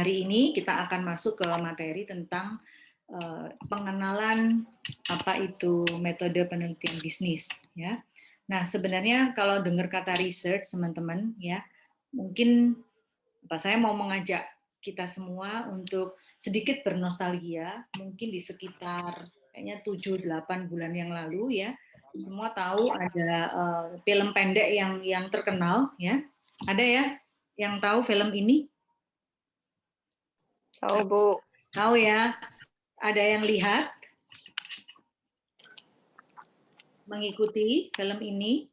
hari ini kita akan masuk ke materi tentang pengenalan apa itu metode penelitian bisnis, ya. Nah, sebenarnya kalau dengar kata research, teman-teman, ya, mungkin saya mau mengajak kita semua untuk sedikit bernostalgia, mungkin di sekitar kayaknya 7-8 bulan yang lalu, ya, semua tahu ada film pendek yang terkenal, ya. Ada ya yang tahu film ini? Tahu, Bu. Tahu ya. Ada yang lihat? Mengikuti film ini?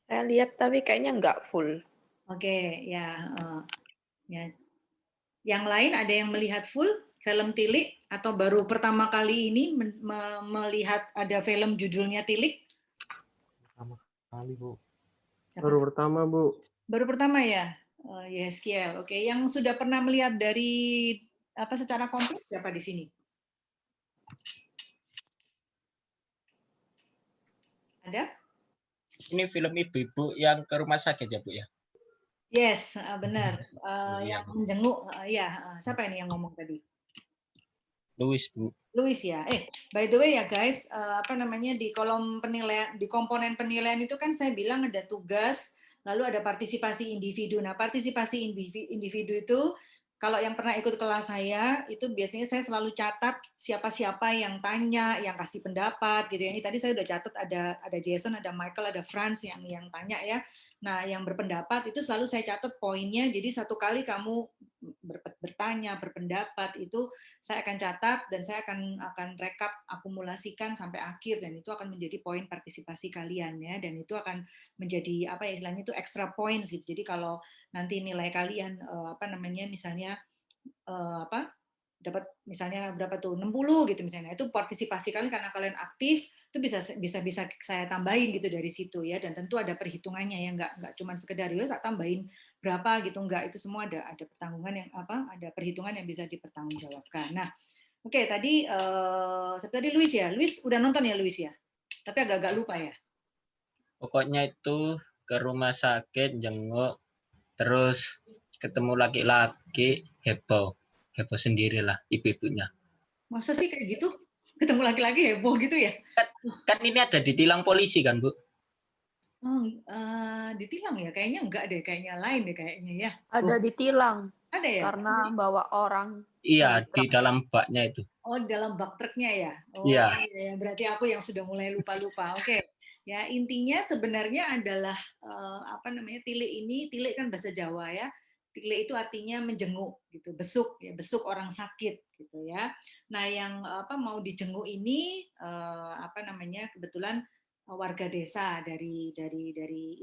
Saya lihat tapi kayaknya nggak full. Oke, ya, ya. Yang lain ada yang melihat full film Tilik atau baru pertama kali ini melihat ada film judulnya Tilik? Pertama kali, Bu. Siapa Baru tuh? pertama, Bu. Baru pertama ya? YSKL. Oke, yang sudah pernah melihat dari apa secara komplit siapa di sini? Ada? Ini film ibu-ibu yang ke rumah sakit ya, Bu ya? Yes, benar. Iya, Yang Bu. menjenguk, ya. Siapa ini yang ngomong tadi? Louis, Bu. Louis ya. By the way ya guys, apa namanya di kolom penilaian, di komponen penilaian itu kan saya bilang ada tugas, lalu ada partisipasi individu. Nah, partisipasi individu itu kalau yang pernah ikut kelas saya itu biasanya saya selalu catat siapa-siapa yang tanya, yang kasih pendapat gitu ya. Ini tadi saya udah catat ada Jason, ada Michael, ada Franz yang tanya ya. Nah, yang berpendapat itu selalu saya catat poinnya. Jadi satu kali kamu bertanya, berpendapat itu saya akan catat dan saya akan rekap, akumulasikan sampai akhir dan itu akan menjadi poin partisipasi kalian ya, dan itu akan menjadi apa ya istilahnya itu extra points gitu. Jadi kalau nanti nilai kalian apa namanya misalnya apa dapat misalnya berapa tuh 60 gitu misalnya, itu partisipasi kalian karena kalian aktif itu bisa saya tambahin gitu dari situ ya, dan tentu ada perhitungannya ya, nggak cuma sekedar ya saya tambahin berapa gitu, enggak, itu semua ada pertanggungan yang apa ada perhitungan yang bisa dipertanggungjawabkan. Nah, oke, tadi tadi Luis ya, Luis udah nonton ya Luis ya, tapi agak-agak lupa ya. Pokoknya itu ke rumah sakit, jenguk, terus ketemu laki-laki, heboh sendirilah ibu-ibunya. Masa sih kayak gitu? Ketemu laki-laki heboh gitu ya? Kan ini ada ditilang polisi kan, Bu? Ditilang ya? Kayaknya enggak deh, kayaknya lain deh kayaknya ya. Ada ditilang. Ada ya? Karena bawa orang. Iya, di dalam baknya itu. Oh, dalam bak truknya ya? Oh, iya. Ya, berarti aku yang sudah mulai lupa-lupa. Oke. Ya, intinya sebenarnya adalah apa namanya? Tilik kan bahasa Jawa ya. Tilik itu artinya menjenguk gitu, besuk ya, besuk orang sakit gitu ya. Nah, yang apa mau dijenguk ini apa namanya? Kebetulan warga desa dari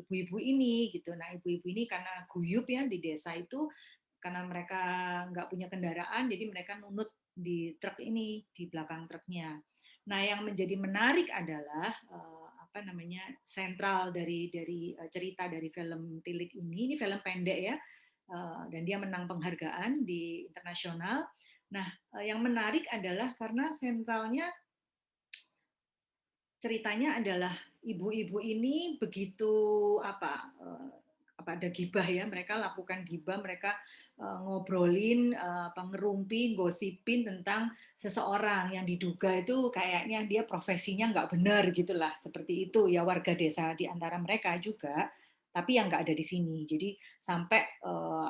ibu-ibu ini gitu. Nah, ibu-ibu ini karena guyup ya di desa itu karena mereka nggak punya kendaraan, jadi mereka nunut di truk ini, di belakang truknya. Nah, yang menjadi menarik adalah apa namanya sentral dari cerita dari film Tilik ini film pendek ya, dan dia menang penghargaan di internasional. Nah, yang menarik adalah karena sentralnya ceritanya adalah ibu-ibu ini begitu apa ada gibah ya, mereka lakukan gibah, mereka ngobrolin ngerumpi, gosipin tentang seseorang yang diduga itu kayaknya dia profesinya nggak benar gitulah, seperti itu ya, warga desa di antara mereka juga, tapi yang nggak ada di sini. Jadi sampai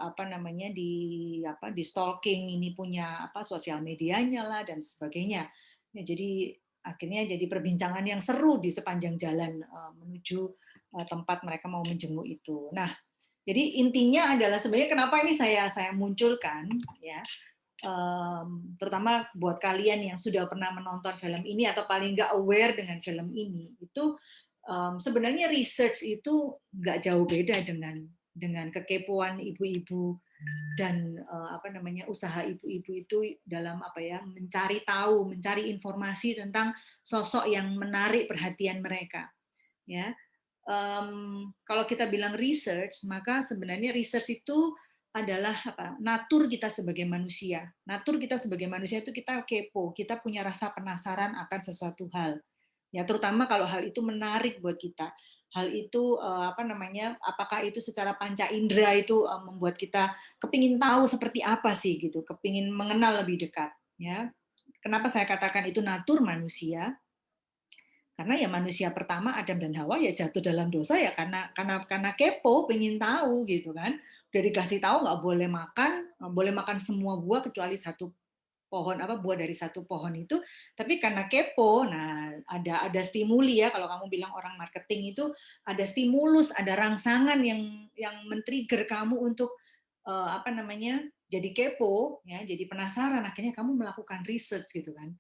apa namanya di stalking ini punya apa sosial medianya lah dan sebagainya. Ya, jadi akhirnya jadi perbincangan yang seru di sepanjang jalan menuju tempat mereka mau menjenguk itu. Nah, jadi intinya adalah sebenarnya kenapa ini saya munculkan ya, terutama buat kalian yang sudah pernah menonton film ini atau paling nggak aware dengan film ini, itu sebenarnya research itu nggak jauh beda dengan kekepoan ibu-ibu dan apa namanya usaha ibu-ibu itu dalam apa ya mencari tahu, mencari informasi tentang sosok yang menarik perhatian mereka. Ya, kalau kita bilang research, maka sebenarnya research itu adalah apa? Natur kita sebagai manusia. Natur kita sebagai manusia itu kita kepo, kita punya rasa penasaran akan sesuatu hal. Ya, terutama kalau hal itu menarik buat kita. hal itu apa namanya, apakah itu secara panca indera itu membuat kita kepingin tahu seperti apa sih gitu, kepingin mengenal lebih dekat ya. Kenapa saya katakan itu natur manusia? Karena ya manusia pertama Adam dan Hawa ya jatuh dalam dosa ya karena kepo, pengen tahu gitu kan. Udah dikasih tahu nggak boleh makan semua buah kecuali satu pohon apa buah dari satu pohon itu, tapi karena kepo, nah ada stimuli ya kalau kamu bilang orang marketing itu ada stimulus, ada rangsangan yang men-trigger kamu untuk apa namanya jadi kepo, ya jadi penasaran, akhirnya kamu melakukan research gitu kan,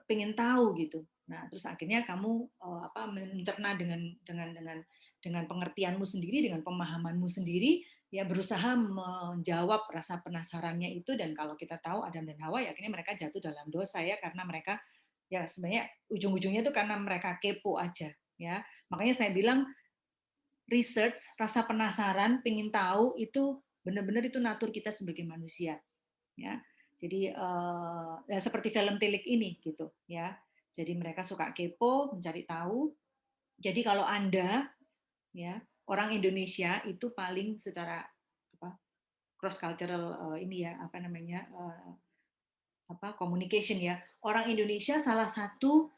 pengen tahu gitu. Nah terus akhirnya kamu apa mencerna dengan pengertianmu sendiri, dengan pemahamanmu sendiri, ya berusaha menjawab rasa penasarannya itu. Dan kalau kita tahu Adam dan Hawa ya akhirnya mereka jatuh dalam dosa ya karena mereka ya sebenarnya ujung-ujungnya itu karena mereka kepo aja ya. Makanya saya bilang research, rasa penasaran, pengen tahu itu benar-benar itu natur kita sebagai manusia ya. Jadi ya seperti film Tilik ini gitu ya. Jadi mereka suka kepo, mencari tahu. Jadi kalau Anda ya orang Indonesia itu paling secara apa cross cultural ini ya apa namanya apa communication ya, orang Indonesia salah satu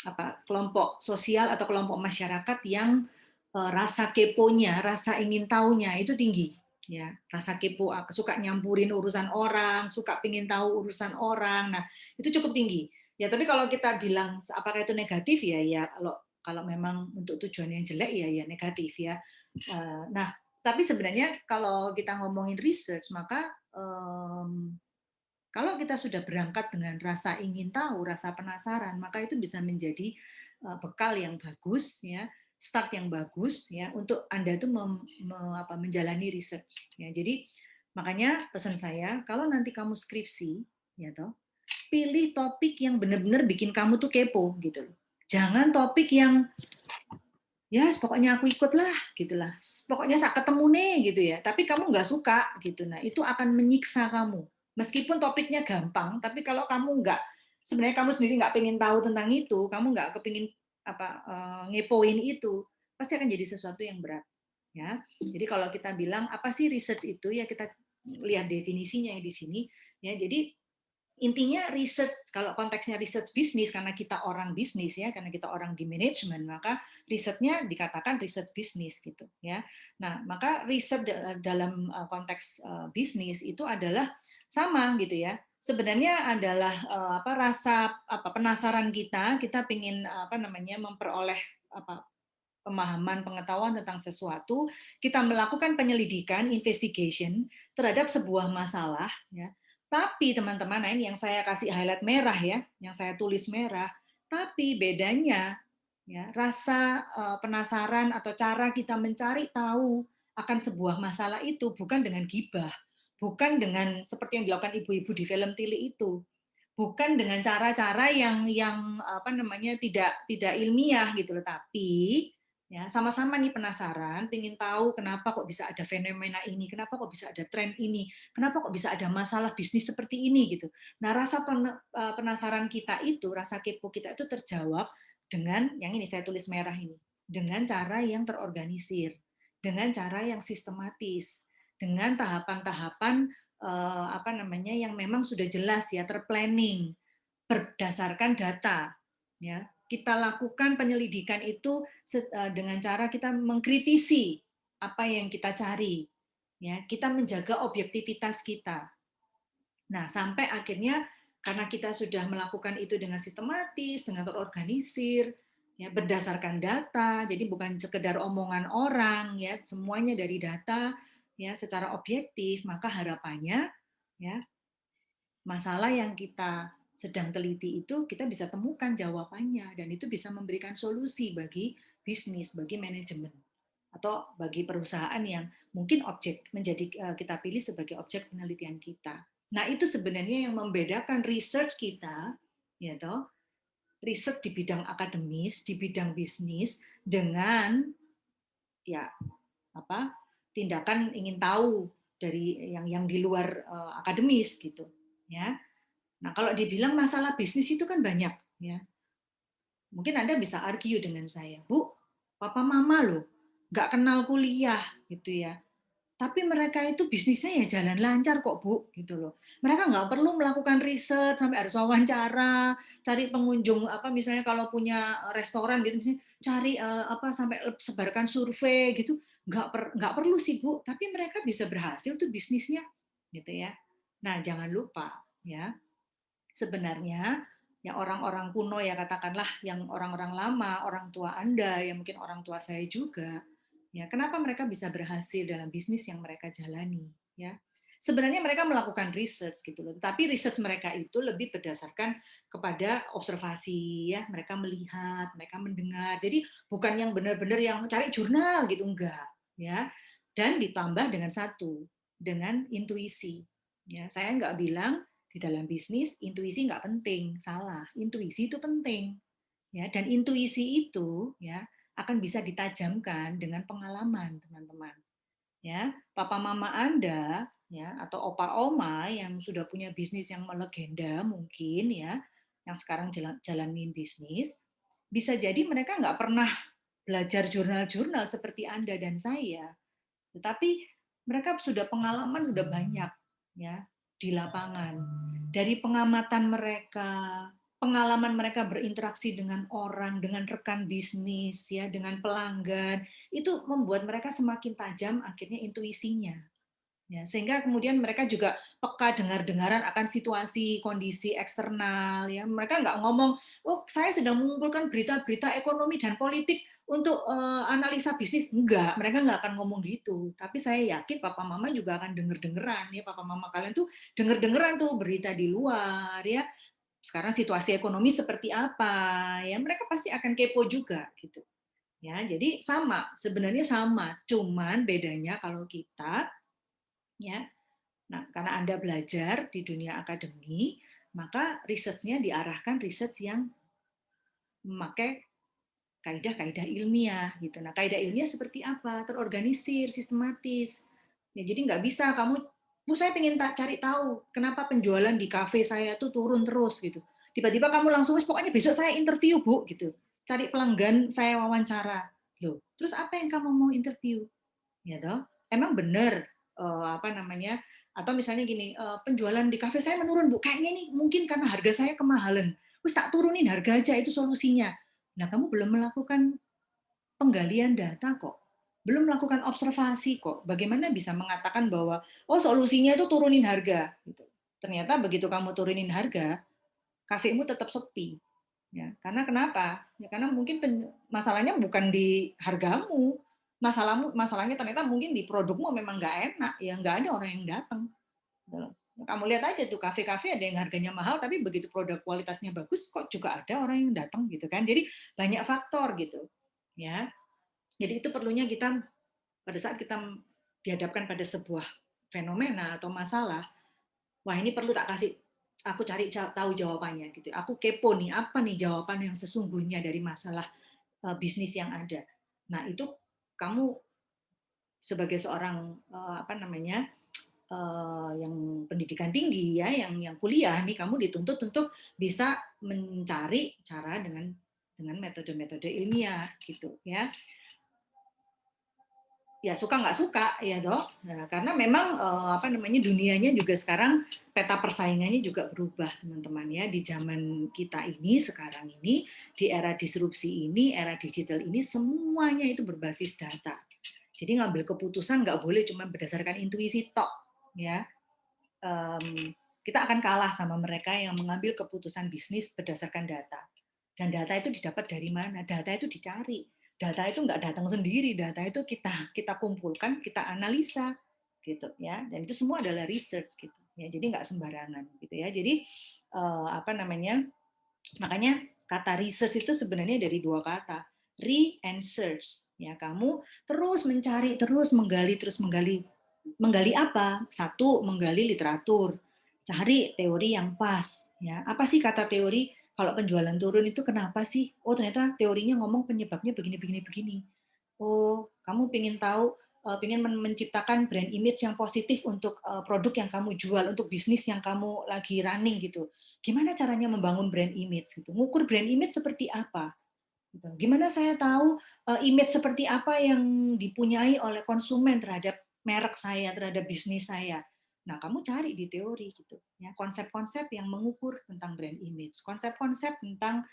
apa kelompok sosial atau kelompok masyarakat yang rasa keponya, rasa ingin tahunya itu tinggi ya, rasa kepo suka nyampurin urusan orang, suka pengen tahu urusan orang. Nah itu cukup tinggi ya. Tapi kalau kita bilang apakah itu negatif ya, ya kalau memang untuk tujuan yang jelek ya negatif ya. Nah tapi sebenarnya kalau kita ngomongin research maka kalau kita sudah berangkat dengan rasa ingin tahu, rasa penasaran, maka itu bisa menjadi bekal yang bagus, ya, start yang bagus, ya, untuk Anda itu menjalani research. Ya, jadi makanya pesan saya, kalau nanti kamu skripsi, ya toh, pilih topik yang benar-benar bikin kamu tuh kepo, gitu loh. Jangan topik yang ya pokoknya aku ikut lah, gitulah. Pokoknya saat ketemu nih, gitu ya. Tapi kamu nggak suka, gitu. Nah itu akan menyiksa kamu. Meskipun topiknya gampang, tapi kalau kamu nggak, sebenarnya kamu sendiri nggak pengen tahu tentang itu, kamu nggak kepingin apa ngepoin itu, pasti akan jadi sesuatu yang berat. Ya, jadi kalau kita bilang apa sih research itu, ya kita lihat definisinya di sini. Ya, jadi intinya research, kalau konteksnya research bisnis karena kita orang bisnis ya, karena kita orang di manajemen, maka risetnya dikatakan research bisnis gitu ya. Nah maka riset dalam konteks bisnis itu adalah sama gitu ya, sebenarnya adalah apa rasa apa penasaran kita pingin apa namanya memperoleh apa pemahaman pengetahuan tentang sesuatu, kita melakukan penyelidikan investigation terhadap sebuah masalah ya. Tapi teman-teman, nah ini yang saya kasih highlight merah ya, yang saya tulis merah. Tapi bedanya ya, rasa penasaran atau cara kita mencari tahu akan sebuah masalah itu bukan dengan gibah, bukan dengan seperti yang dilakukan ibu-ibu di film Tili itu, bukan dengan cara-cara yang apa namanya tidak ilmiah gitu loh, tapi ya sama-sama nih penasaran, pengen tahu kenapa kok bisa ada fenomena ini, kenapa kok bisa ada tren ini, kenapa kok bisa ada masalah bisnis seperti ini gitu. Nah, rasa penasaran kita itu, rasa kepo kita itu terjawab dengan yang ini saya tulis merah ini, dengan cara yang terorganisir, dengan cara yang sistematis, dengan tahapan-tahapan apa namanya yang memang sudah jelas ya terplanning berdasarkan data ya. Kita lakukan penyelidikan itu dengan cara kita mengkritisi apa yang kita cari ya, kita menjaga objektivitas kita. Nah, sampai akhirnya karena kita sudah melakukan itu dengan sistematis, dengan terorganisir, ya berdasarkan data, jadi bukan sekedar omongan orang ya, semuanya dari data ya secara objektif, maka harapannya ya masalah yang kita sedang teliti itu kita bisa temukan jawabannya dan itu bisa memberikan solusi bagi bisnis, bagi manajemen atau bagi perusahaan yang mungkin objek menjadi kita pilih sebagai objek penelitian kita. Nah, itu sebenarnya yang membedakan research kita ya toh, riset di bidang akademis, di bidang bisnis dengan ya apa tindakan ingin tahu dari yang di luar akademis gitu ya. Nah, kalau dibilang masalah bisnis itu kan banyak ya. Mungkin Anda bisa argue dengan saya, Bu, papa mama loh, nggak kenal kuliah gitu ya. Tapi mereka itu bisnisnya ya jalan lancar kok, Bu, gitu loh. Mereka nggak perlu melakukan riset sampai harus wawancara, cari pengunjung apa misalnya kalau punya restoran gitu misalnya cari apa sampai sebarkan survei gitu, nggak perlu sih, Bu, tapi mereka bisa berhasil tuh bisnisnya gitu ya. Nah, jangan lupa ya, sebenarnya ya orang-orang kuno ya katakanlah yang orang-orang lama, orang tua Anda, ya mungkin orang tua saya juga, ya kenapa mereka bisa berhasil dalam bisnis yang mereka jalani, ya. Sebenarnya mereka melakukan research gitu loh, tapi research mereka itu lebih berdasarkan kepada observasi ya, mereka melihat, mereka mendengar. Jadi bukan yang benar-benar yang cari jurnal gitu enggak, ya. Dan ditambah dengan satu, dengan intuisi. Ya, saya nggak bilang di dalam bisnis intuisi nggak penting, salah. Intuisi itu penting, ya. Dan intuisi itu ya akan bisa ditajamkan dengan pengalaman, teman-teman. Ya, papa mama Anda ya atau opa oma yang sudah punya bisnis yang melegenda mungkin ya, yang sekarang jalanin bisnis, bisa jadi mereka nggak pernah belajar jurnal-jurnal seperti Anda dan saya, tetapi mereka sudah pengalaman sudah banyak ya di lapangan. Dari pengamatan mereka, pengalaman mereka berinteraksi dengan orang, dengan rekan bisnis ya, dengan pelanggan, itu membuat mereka semakin tajam akhirnya intuisinya. Ya, sehingga kemudian mereka juga peka dengar-dengaran akan situasi, kondisi eksternal. Ya, mereka nggak ngomong, oh saya sedang mengumpulkan berita-berita ekonomi dan politik untuk analisa bisnis. Enggak, mereka nggak akan ngomong gitu. Tapi saya yakin papa mama juga akan denger-dengeran. Ya, papa mama kalian tuh denger-dengeran tuh berita di luar. Ya, sekarang situasi ekonomi seperti apa. Ya, mereka pasti akan kepo juga gitu. Ya, jadi sama, sebenarnya sama. Cuman bedanya kalau kita ya. Nah, karena Anda belajar di dunia akademi, maka risetnya diarahkan riset yang memakai kaidah-kaidah ilmiah gitu. Nah, kaidah ilmiah seperti apa? Terorganisir, sistematis. Ya, jadi nggak bisa kamu, Bu, saya pengen cari tahu kenapa penjualan di kafe saya tuh turun terus gitu. Tiba-tiba kamu langsung, pokoknya besok saya interview, Bu, gitu. Cari pelanggan, saya wawancara. Loh, terus apa yang kamu mau interview? Ya toh, emang benar apa namanya? Atau misalnya gini, penjualan di kafe saya menurun, Bu. Kayaknya ini mungkin karena harga saya kemahalan. Terus tak turunin harga aja, itu solusinya. Nah, kamu belum melakukan penggalian data kok. Belum melakukan observasi kok. Bagaimana bisa mengatakan bahwa oh solusinya itu turunin harga gitu. Ternyata begitu kamu turunin harga, kafemu tetap sepi. Ya, karena kenapa? Ya, karena mungkin masalahnya bukan di hargamu, masalahnya ternyata mungkin di produkmu memang nggak enak, ya nggak ada orang yang datang. Kamu lihat aja tuh kafe-kafe ada yang harganya mahal, tapi begitu produk kualitasnya bagus, kok juga ada orang yang datang gitu kan. Jadi banyak faktor gitu, ya. Jadi itu perlunya kita pada saat kita dihadapkan pada sebuah fenomena atau masalah, wah ini perlu tak kasih, aku cari tahu jawabannya gitu. Aku kepo nih, apa nih jawaban yang sesungguhnya dari masalah bisnis yang ada. Nah itu kamu sebagai seorang apa namanya yang pendidikan tinggi ya, yang kuliah nih, kamu dituntut untuk bisa mencari cara dengan metode-metode ilmiah gitu ya. Ya suka nggak suka ya dok. Nah, karena memang apa namanya dunianya juga sekarang peta persaingannya juga berubah teman-teman ya, di zaman kita ini sekarang ini, di era disrupsi ini, era digital ini, semuanya itu berbasis data. Jadi ngambil keputusan nggak boleh cuma berdasarkan intuisi tok ya. Kita akan kalah sama mereka yang mengambil keputusan bisnis berdasarkan data. Dan data itu didapat dari mana? Data itu dicari. Data itu nggak datang sendiri. Data itu kita kumpulkan, kita analisa, gitu ya. Dan itu semua adalah research, gitu. Ya, jadi nggak sembarangan, gitu ya. Jadi apa namanya? Makanya kata research itu sebenarnya dari dua kata, re and search. Ya, kamu terus mencari, terus menggali, terus menggali. Menggali apa? Satu, menggali literatur, cari teori yang pas. Ya, apa sih kata teori? Kalau penjualan turun itu kenapa sih? Oh, ternyata teorinya ngomong penyebabnya begini, begini, begini. Oh, kamu ingin tahu, ingin menciptakan brand image yang positif untuk produk yang kamu jual, untuk bisnis yang kamu lagi running gitu. Gimana caranya membangun brand image gitu? Ngukur brand image seperti apa? Gitu. Gimana saya tahu image seperti apa yang dipunyai oleh konsumen terhadap merek saya, terhadap bisnis saya. Nah, kamu cari di teori gitu, ya konsep-konsep yang mengukur tentang brand image, konsep-konsep tentang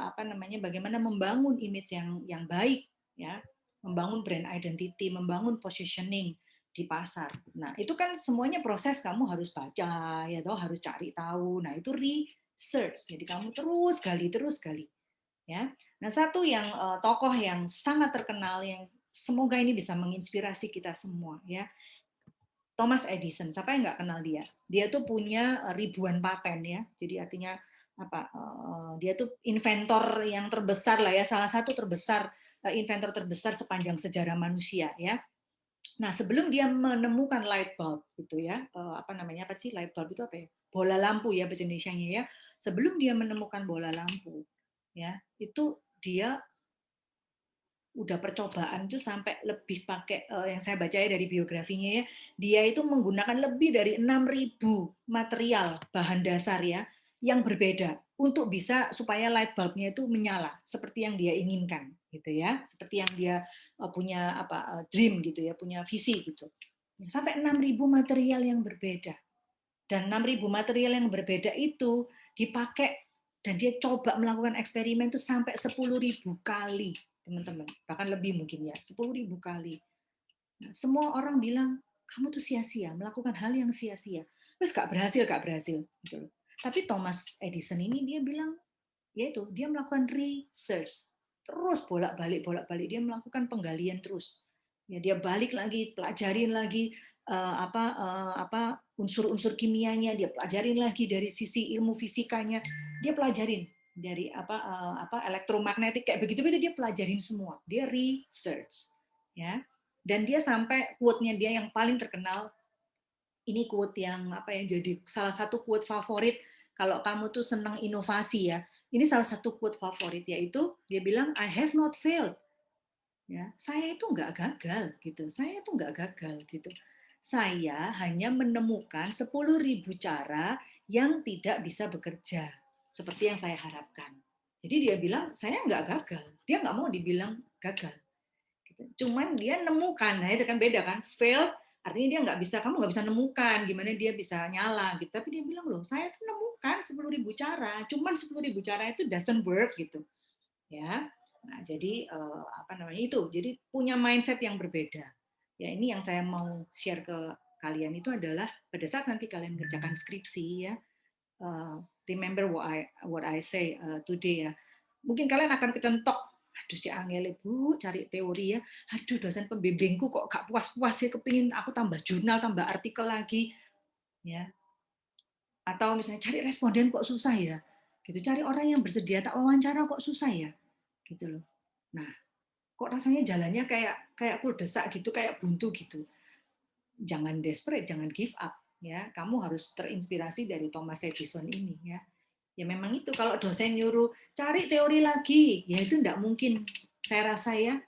apa namanya, bagaimana membangun image yang baik, ya, membangun brand identity, membangun positioning di pasar. Nah, itu kan semuanya proses kamu harus baca, ya toh harus cari tahu. Nah, itu research. Jadi kamu terus gali, ya. Nah, satu yang tokoh yang sangat terkenal yang semoga ini bisa menginspirasi kita semua, ya. Thomas Edison, siapa yang nggak kenal dia? Dia tuh punya ribuan paten, ya. Jadi artinya apa? Dia tuh inventor yang terbesar lah, ya, salah satu terbesar inventor terbesar sepanjang sejarah manusia, ya. Nah, sebelum dia menemukan light bulb gitu, ya, apa namanya, apa sih light bulb itu apa ya? Bola lampu, ya bahasa Indonesianya, ya. Sebelum dia menemukan bola lampu, ya, itu dia udah percobaan tuh sampai lebih pakai yang saya baca ya dari biografinya, ya, dia itu menggunakan lebih dari 6.000 material bahan dasar, ya, yang berbeda untuk bisa supaya light bulb-nya itu menyala seperti yang dia inginkan gitu, ya, seperti yang dia punya apa dream gitu, ya, punya visi gitu. Sampai 6.000 material yang berbeda. Dan 6.000 material yang berbeda itu dipakai dan dia coba melakukan eksperimen itu sampai 10.000 kali, teman-teman. Bahkan lebih mungkin, ya, 10.000 kali. Nah, semua orang bilang, kamu tuh sia-sia, melakukan hal yang sia-sia. Terus gak berhasil, gak berhasil. Gitu. Tapi Thomas Edison ini dia bilang, yaitu dia melakukan research. Terus bolak-balik, dia melakukan penggalian terus. Ya, dia balik lagi, pelajarin lagi apa unsur-unsur kimianya, dia pelajarin lagi dari sisi ilmu fisikanya, dia pelajarin dari apa elektromagnetik kayak begitu dia pelajarin semua, dia research, ya. Dan dia sampai quote-nya dia yang paling terkenal, ini quote yang apa ya, jadi salah satu quote favorit kalau kamu tuh senang inovasi, ya. Ini salah satu quote favorit, yaitu dia bilang I have not failed. Ya, saya itu nggak gagal gitu. Saya itu nggak gagal gitu. Saya hanya menemukan 10.000 cara yang tidak bisa bekerja seperti yang saya harapkan. Jadi dia bilang saya nggak gagal. Dia nggak mau dibilang gagal. Gitu. Cuman dia nemukan. Nah itu kan beda kan. Fail artinya dia nggak bisa. Kamu nggak bisa nemukan gimana dia bisa nyala gitu. Tapi dia bilang loh saya tuh nemukan 10.000 cara. Cuman 10.000 cara itu doesn't work gitu. Ya. Nah, jadi apa namanya itu, jadi punya mindset yang berbeda. Ya, ini yang saya mau share ke kalian itu adalah pada saat nanti kalian kerjakan skripsi, ya, remember what I say today, ya. Mungkin kalian akan kecentok, aduh Cik Angele Bu, cari teori, ya. Aduh dosen pembimbingku kok gak puas-puas ya, kepingin aku tambah jurnal, tambah artikel lagi, ya. Atau misalnya cari responden kok susah ya, gitu. Cari orang yang bersedia tak wawancara kok susah ya, gitu loh. Nah, kok rasanya jalannya kayak kayak kuldesak gitu, kayak buntu gitu. Jangan desperate, jangan give up, ya. Kamu harus terinspirasi dari Thomas Edison ini, ya. Ya memang itu kalau dosen nyuruh cari teori lagi, ya itu enggak mungkin. Saya rasa ya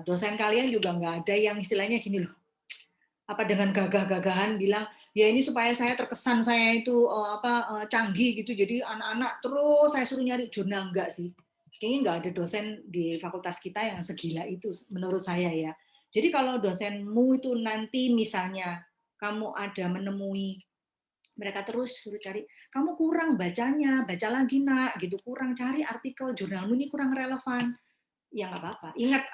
dosen kalian juga nggak ada yang istilahnya gini loh, apa dengan gagah-gagahan bilang ya ini supaya saya terkesan saya itu canggih gitu, jadi anak-anak terus saya suruh nyari jurnal. Enggak sih, kayaknya nggak ada dosen di fakultas kita yang segila itu menurut saya, ya. Jadi kalau dosenmu itu nanti misalnya kamu ada menemui mereka terus suruh cari, kamu kurang bacanya, baca lagi nak gitu, kurang cari artikel, jurnalmu ini kurang relevan, ya nggak apa-apa. Ingat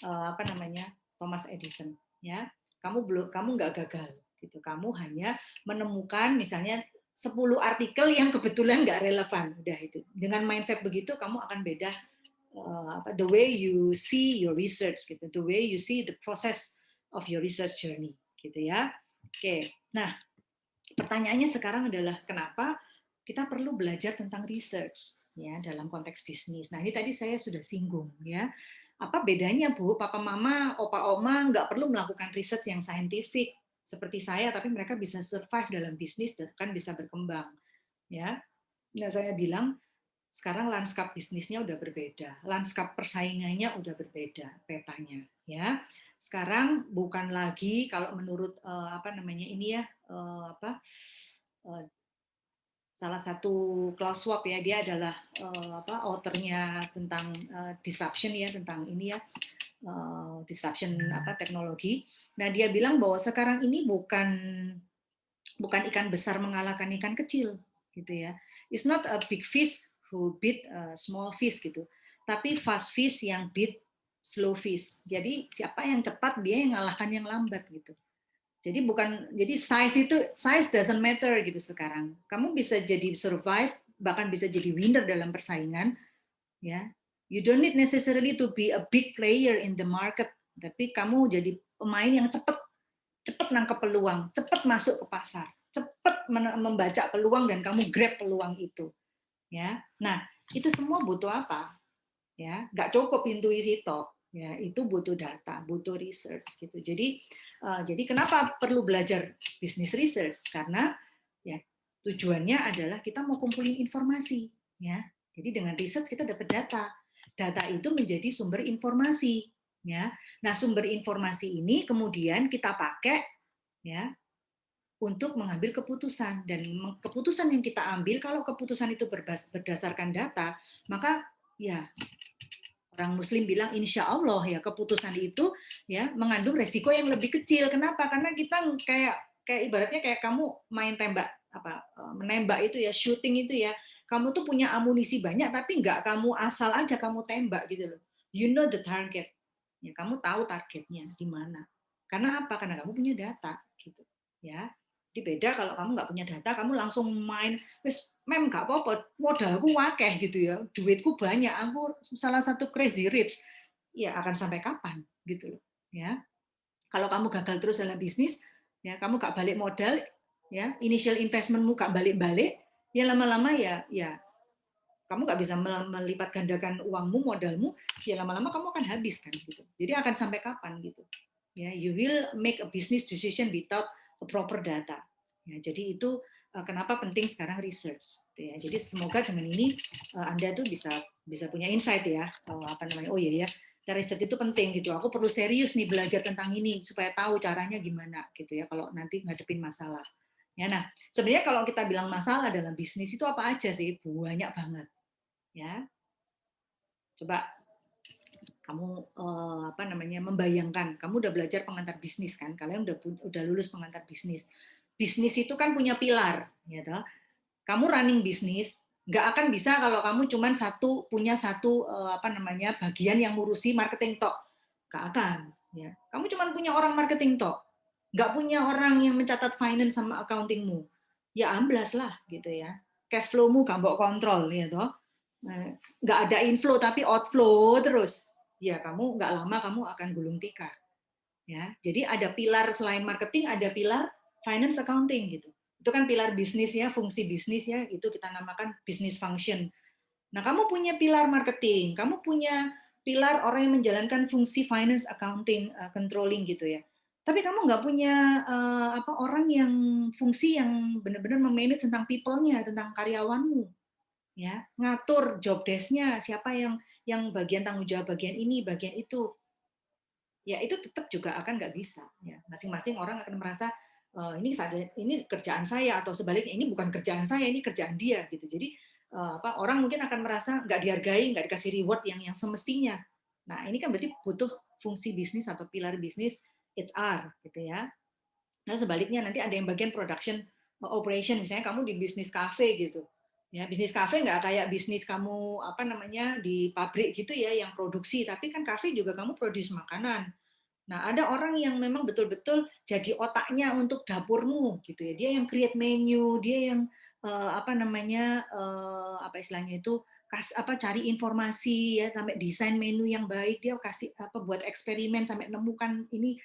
apa namanya Thomas Edison, ya, kamu nggak gagal gitu, kamu hanya menemukan misalnya 10 artikel yang kebetulan nggak relevan, udah itu. Dengan mindset begitu kamu akan beda the way you see your research gitu, the way you see the process of your research journey gitu, ya. Oke, nah pertanyaannya sekarang adalah kenapa kita perlu belajar tentang research, ya, dalam konteks bisnis. Nah ini tadi saya sudah singgung, ya. Apa bedanya Bu, papa mama, opa oma nggak perlu melakukan research yang saintifik seperti saya, tapi mereka bisa survive dalam bisnis dan kan bisa berkembang, ya. Nah saya bilang sekarang lanskap bisnisnya udah berbeda, lanskap persaingannya udah berbeda petanya, ya. Sekarang bukan lagi kalau menurut apa namanya ini ya apa salah satu Klaus Schwab ya, dia adalah authornya tentang disruption ya, tentang ini ya, disruption teknologi. Nah, dia bilang bahwa sekarang ini bukan ikan besar mengalahkan ikan kecil gitu ya. It's not a big fish who beat a small fish gitu. Tapi fast fish yang beat slow fish. Jadi siapa yang cepat dia yang mengalahkan yang lambat gitu. Jadi size doesn't matter gitu sekarang. Kamu bisa jadi survive, bahkan bisa jadi winner dalam persaingan ya. You don't need necessarily to be a big player in the market, tapi kamu jadi pemain yang cepat nangkep peluang, cepat masuk ke pasar, cepat membaca peluang dan kamu grab peluang itu ya. Nah, itu semua butuh apa? Ya, nggak cukup intuisi tok. Ya, itu butuh data, butuh research gitu. Jadi kenapa perlu belajar business research? Karena ya tujuannya adalah kita mau kumpulin informasi ya. Jadi dengan research kita dapat data. Data itu menjadi sumber informasi ya. Nah, sumber informasi ini kemudian kita pakai ya untuk mengambil keputusan, dan keputusan yang kita ambil kalau keputusan itu berdasarkan data, maka ya orang Muslim bilang insya Allah ya keputusan itu ya mengandung resiko yang lebih kecil. Kenapa? Karena kita kayak ibaratnya kayak kamu main menembak itu ya, shooting itu ya. Kamu tuh punya amunisi banyak tapi nggak kamu asal aja kamu tembak gitu loh. You know the target. Ya, kamu tahu targetnya di mana. Karena apa? Karena kamu punya data gitu. Ya. Jadi beda kalau kamu nggak punya data, kamu langsung main, wis mem nggak apa-apa, modalku wakeh gitu ya, duitku banyak, aku salah satu crazy rich, ya akan sampai kapan gitu loh, ya. Kalau kamu gagal terus dalam bisnis, ya kamu nggak balik modal, ya initial investmentmu nggak balik-balik, ya lama-lama ya kamu nggak bisa melipat gandakan uangmu, modalmu, ya lama-lama kamu akan habis kan gitu. Jadi akan sampai kapan gitu. Ya, you will make a business decision without a proper data. Ya, jadi itu kenapa penting sekarang research. Gitu ya. Jadi semoga dengan ini Anda tuh bisa punya insight ya. Oh iya ya, research itu penting gitu. Aku perlu serius nih belajar tentang ini supaya tahu caranya gimana gitu ya. Kalau nanti ngadepin masalah. Ya, nah sebenarnya kalau kita bilang masalah dalam bisnis itu apa aja sih? Banyak banget. Ya, coba kamu membayangkan, kamu udah belajar pengantar bisnis kan, kalian udah lulus pengantar bisnis. Bisnis itu kan punya pilar, ya toh. Kamu running bisnis nggak akan bisa kalau kamu cuma punya satu bagian yang ngurusi marketing tok, nggak akan. Ya, kamu cuma punya orang marketing tok, nggak punya orang yang mencatat finance sama accountingmu, ya amblas lah gitu ya. Cash flow-mu nggak mau kontrol, ya toh. Nggak ada inflow tapi outflow terus, ya kamu nggak lama kamu akan gulung tikar. Ya, jadi ada pilar selain marketing, ada pilar finance accounting gitu. Itu kan pilar bisnis ya, fungsi bisnis ya, itu kita namakan business function. Nah, kamu punya pilar marketing, kamu punya pilar orang yang menjalankan fungsi finance accounting, controlling gitu ya. Tapi kamu nggak punya orang yang fungsi yang benar-benar memanage tentang people-nya, tentang karyawanmu. Ya, ngatur job desk-nya, siapa yang bagian tanggung jawab bagian ini, bagian itu. Ya itu tetap juga akan nggak bisa. Ya, masing-masing orang akan merasa ini kerjaan saya, atau sebaliknya ini bukan kerjaan saya, ini kerjaan dia gitu. Jadi orang mungkin akan merasa nggak dihargai, nggak dikasih reward yang semestinya. Nah ini kan berarti butuh fungsi bisnis atau pilar bisnis HR gitu ya. Nah sebaliknya nanti ada yang bagian production operation, misalnya kamu di bisnis cafe gitu. Ya, bisnis kafe nggak kayak bisnis kamu di pabrik gitu ya yang produksi, tapi kan kafe juga kamu produksi makanan. Nah, ada orang yang memang betul-betul jadi otaknya untuk dapurmu gitu ya. Dia yang create menu, dia yang istilahnya itu cari informasi ya, sampai desain menu yang baik, dia kasih buat eksperimen sampai menemukan ini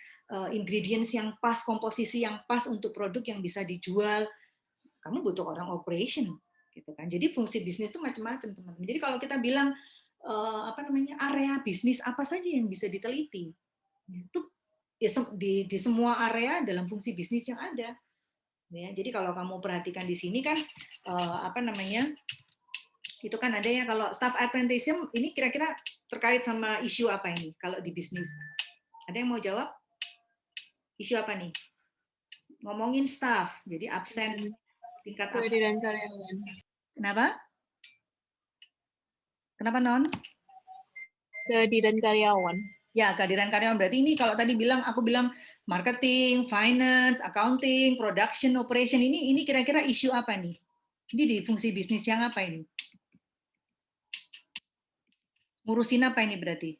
ingredients yang pas, komposisi yang pas untuk produk yang bisa dijual. Kamu butuh orang operation gitu kan. Jadi fungsi bisnis itu macam-macam, teman-teman. Jadi kalau kita bilang area bisnis apa saja yang bisa diteliti, itu ya, di semua area dalam fungsi bisnis yang ada. Ya, jadi kalau kamu perhatikan di sini kan itu kan ada ya, kalau staff apprenticeship ini kira-kira terkait sama isu apa ini kalau di bisnis? Ada yang mau jawab? Isu apa nih? Ngomongin staff, jadi absen Tingkat apa? Kehadiran karyawan. Kenapa? Kenapa non? Kehadiran karyawan. Ya, kehadiran karyawan berarti ini kalau tadi aku bilang marketing, finance, accounting, production, operation ini kira-kira isu apa nih? Ini di fungsi bisnis yang apa ini? Ngurusin apa ini berarti?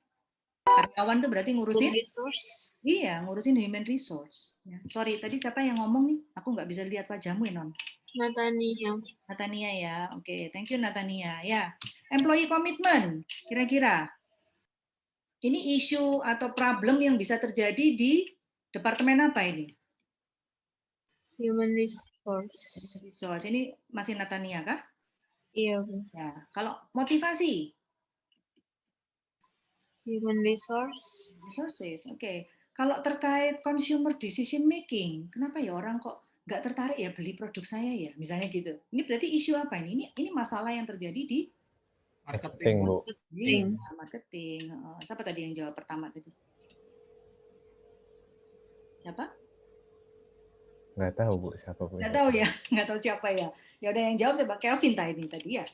Karyawan tuh berarti ngurusin? Resource. Iya, ngurusin human resource. Ya. Sorry, tadi siapa yang ngomong nih? Aku nggak bisa lihat wajahmu ya, Non. Natania. Natania ya, oke, thank you Natania. Ya, employee commitment, kira-kira ini isu atau problem yang bisa terjadi di departemen apa ini? Human resource. Resource, ini masih Natania kah? Iya, Bu. Ya, kalau motivasi, Human resource. resources, oke. Kalau terkait consumer decision making, kenapa ya orang kok nggak tertarik ya beli produk saya ya, misalnya gitu. Ini berarti isu apa ini? Ini masalah yang terjadi di Marketing, Bu. marketing. Siapa tadi yang jawab pertama tadi? Siapa? Nggak tahu, Bu, siapa Bu. Nggak tahu ya, nggak tahu siapa ya. Ya udah yang jawab coba Kelvin tadi ya.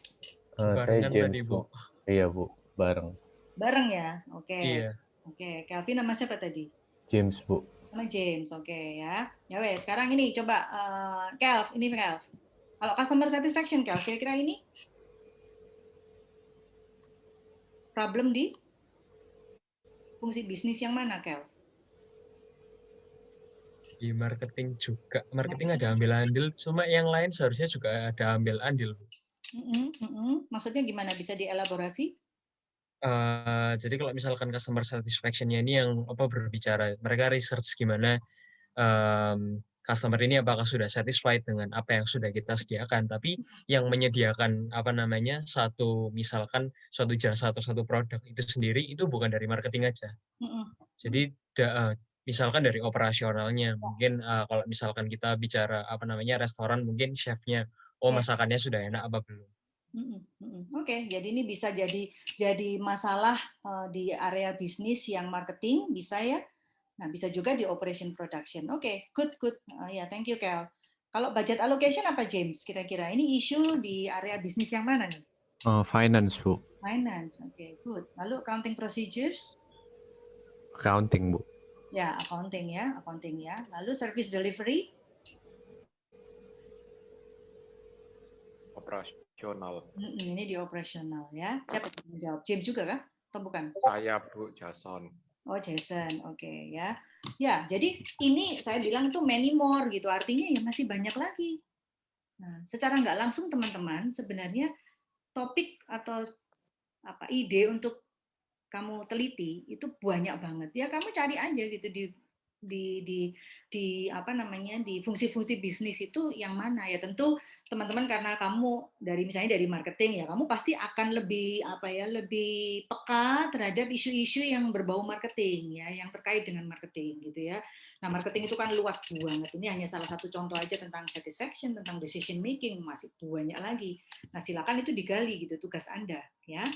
Saya Barengan James, tadi, Bu. Bu. Iya, Bu. Bareng. Bareng ya, oke. Iya. Oke, Kelvin nama siapa tadi? James, Bu. Nama James, oke ya. Ya wes, sekarang ini coba Kelv, ini Kelv. Kalau customer satisfaction, Kelv, kira-kira ini problem di fungsi bisnis yang mana, Kelv? Di marketing juga. Marketing ada ambil andil, cuma yang lain seharusnya juga ada ambil andil. Maksudnya gimana? Bisa dielaborasi? Jadi kalau misalkan customer satisfaction-nya ini yang berbicara, mereka research gimana customer ini apakah sudah satisfied dengan apa yang sudah kita sediakan, tapi yang menyediakan misalkan suatu jasa atau satu produk itu sendiri itu bukan dari marketing aja. Jadi misalkan dari operasionalnya, mungkin kalau misalkan kita bicara restoran, mungkin chefnya, masakannya sudah enak apa belum. Oke, jadi ini bisa jadi masalah di area bisnis yang marketing bisa ya. Nah, bisa juga di operation production. Oke, good. Ya, thank you, Kel. Kalau budget allocation apa, James? Kira-kira ini isu di area bisnis yang mana nih? Finance, Bu. Finance, oke, good. Lalu accounting procedures? Accounting, Bu. Ya, accounting ya. Lalu service delivery? Operasional. Ini di operasional ya. Siapa yang jawab? James juga kah? Atau bukan? Saya, Bu, Jason. Oh, Jason, oke ya. Ya, jadi ini saya bilang itu many more gitu. Artinya ya masih banyak lagi. Nah, secara nggak langsung teman-teman sebenarnya topik atau ide untuk kamu teliti itu banyak banget. Ya kamu cari aja gitu di fungsi-fungsi bisnis itu yang mana ya. Tentu teman-teman karena kamu misalnya dari marketing ya, kamu pasti akan lebih lebih peka terhadap isu-isu yang berbau marketing ya, yang terkait dengan marketing gitu ya. Nah, marketing itu kan luas banget. Ini hanya salah satu contoh aja tentang satisfaction, tentang decision making, masih banyak lagi. Nah, silakan itu digali gitu tugas Anda ya.